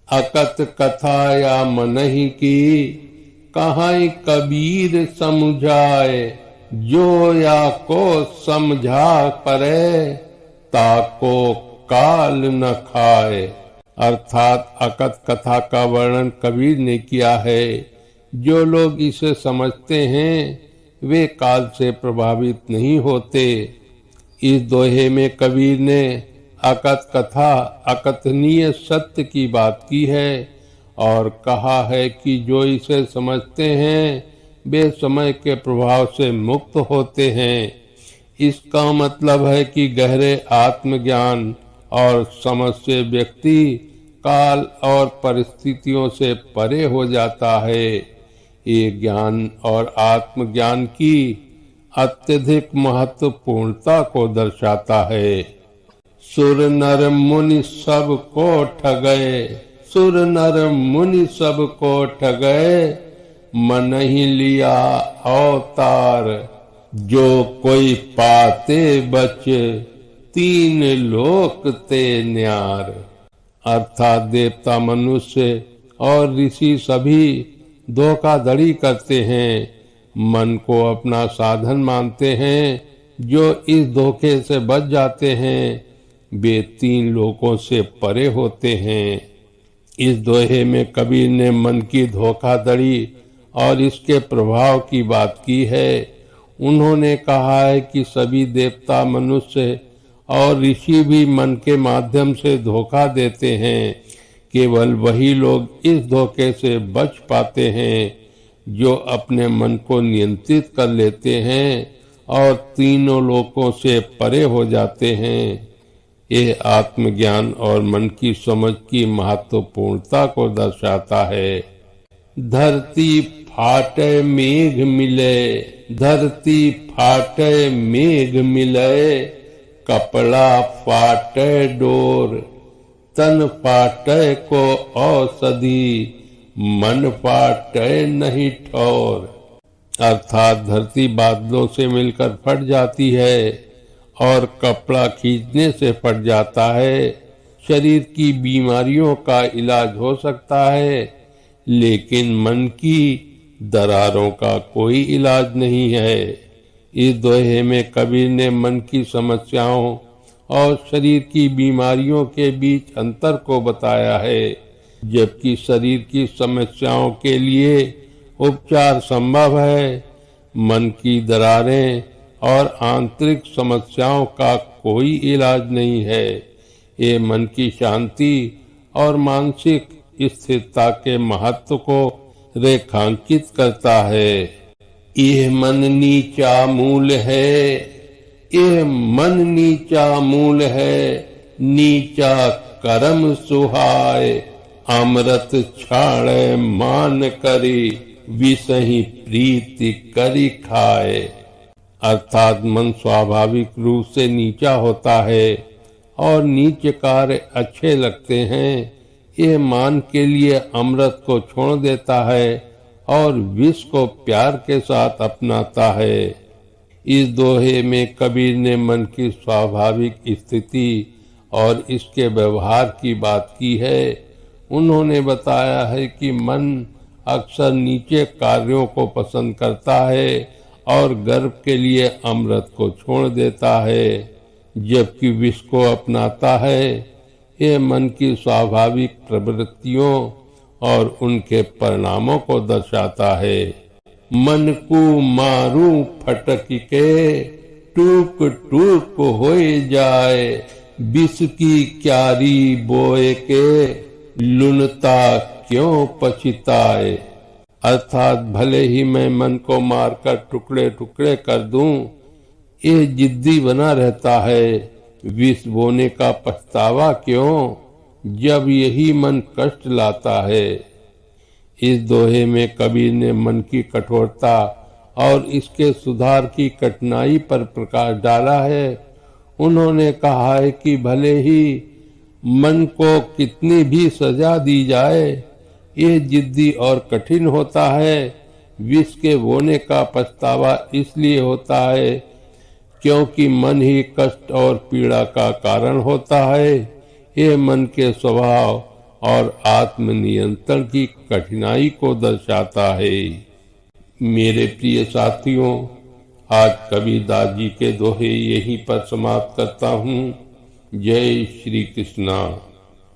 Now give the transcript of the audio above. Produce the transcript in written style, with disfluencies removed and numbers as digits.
अकत कथा या मनहि की, कहाई कबीर समझाए। जो या को समझा परे, ताको काल न खाए। अर्थात अकथ कथा का वर्णन कबीर ने किया है। जो लोग इसे समझते हैं वे काल से प्रभावित नहीं होते। इस दोहे में कबीर ने अकथ कथा अकथनीय सत्य की बात की है और कहा है कि जो इसे समझते हैं वे समय के प्रभाव से मुक्त होते हैं। इसका मतलब है कि गहरे आत्मज्ञान और समझ से व्यक्ति काल और परिस्थितियों से परे हो जाता है। ये ज्ञान और आत्मज्ञान की अत्यधिक महत्वपूर्णता को दर्शाता है। सुर नर मुनि सब को ठगए, सुर नर मुनि सब को ठगए, मन ही लिया अवतार। जो कोई पाते बचे, तीन लोक ते न्यार। अर्थात देवता, मनुष्य और ऋषि सभी धोखाधड़ी करते हैं, मन को अपना साधन मानते हैं। जो इस धोखे से बच जाते हैं वे तीन लोकों से परे होते हैं। इस दोहे में कबीर ने मन की धोखाधड़ी और इसके प्रभाव की बात की है। उन्होंने कहा है कि सभी देवता, मनुष्य और ऋषि भी मन के माध्यम से धोखा देते हैं। केवल वही लोग इस धोखे से बच पाते हैं जो अपने मन को नियंत्रित कर लेते हैं और तीनों लोकों से परे हो जाते हैं। ये आत्मज्ञान और मन की समझ की महत्वपूर्णता को दर्शाता है। धरती फाटे मेघ मिले, धरती फाटे मेघ मिले, कपड़ा फाटे डोर। तन फाटे को औषधि, मन फाटे नहीं ठोर। अर्थात धरती बादलों से मिलकर फट जाती है और कपड़ा खींचने से फट जाता है। शरीर की बीमारियों का इलाज हो सकता है, लेकिन मन की दरारों का कोई इलाज नहीं है। इस दोहे में कबीर ने मन की समस्याओं और शरीर की बीमारियों के बीच अंतर को बताया है। जबकि शरीर की समस्याओं के लिए उपचार संभव है, मन की दरारें और आंतरिक समस्याओं का कोई इलाज नहीं है। ये मन की शांति और मानसिक स्थिरता के महत्व को रेखांकित करता है। यह मन नीचा मूल है, यह मन नीचा मूल है, नीचा कर्म सुहाय। अमृत छाड़े मान करी, विषही प्रीति करी खाए। अर्थात मन स्वाभाविक रूप से नीचा होता है और नीच कार्य अच्छे लगते हैं। यह मान के लिए अमृत को छोड़ देता है और विष को प्यार के साथ अपनाता है। इस दोहे में कबीर ने मन की स्वाभाविक स्थिति और इसके व्यवहार की बात की है। उन्होंने बताया है कि मन अक्सर नीचे कार्यों को पसंद करता है और गर्व के लिए अमृत को छोड़ देता है, जबकि विष को अपनाता है। यह मन की स्वाभाविक प्रवृत्तियों और उनके परिणामों को दर्शाता है। मन को मारू फटक के, टूक टूक होए जाए। विष की क्यारी बोए के, लुनता क्यों पछिताए। अर्थात भले ही मैं मन को मारकर टुकड़े टुकड़े कर दूं, ये जिद्दी बना रहता है। विष बोने का पछतावा क्यों, जब यही मन कष्ट लाता है। इस दोहे में कबीर ने मन की कठोरता और इसके सुधार की कठिनाई पर प्रकाश डाला है। उन्होंने कहा है कि भले ही मन को कितनी भी सजा दी जाए, यह जिद्दी और कठिन होता है। विष के बोने का पछतावा इसलिए होता है क्योंकि मन ही कष्ट और पीड़ा का कारण होता है। यह मन के स्वभाव और आत्मनियंत्रण की कठिनाई को दर्शाता है। मेरे प्रिय साथियों, आज कबीरदास जी के दोहे यहीं पर समाप्त करता हूँ। जय श्री कृष्णा।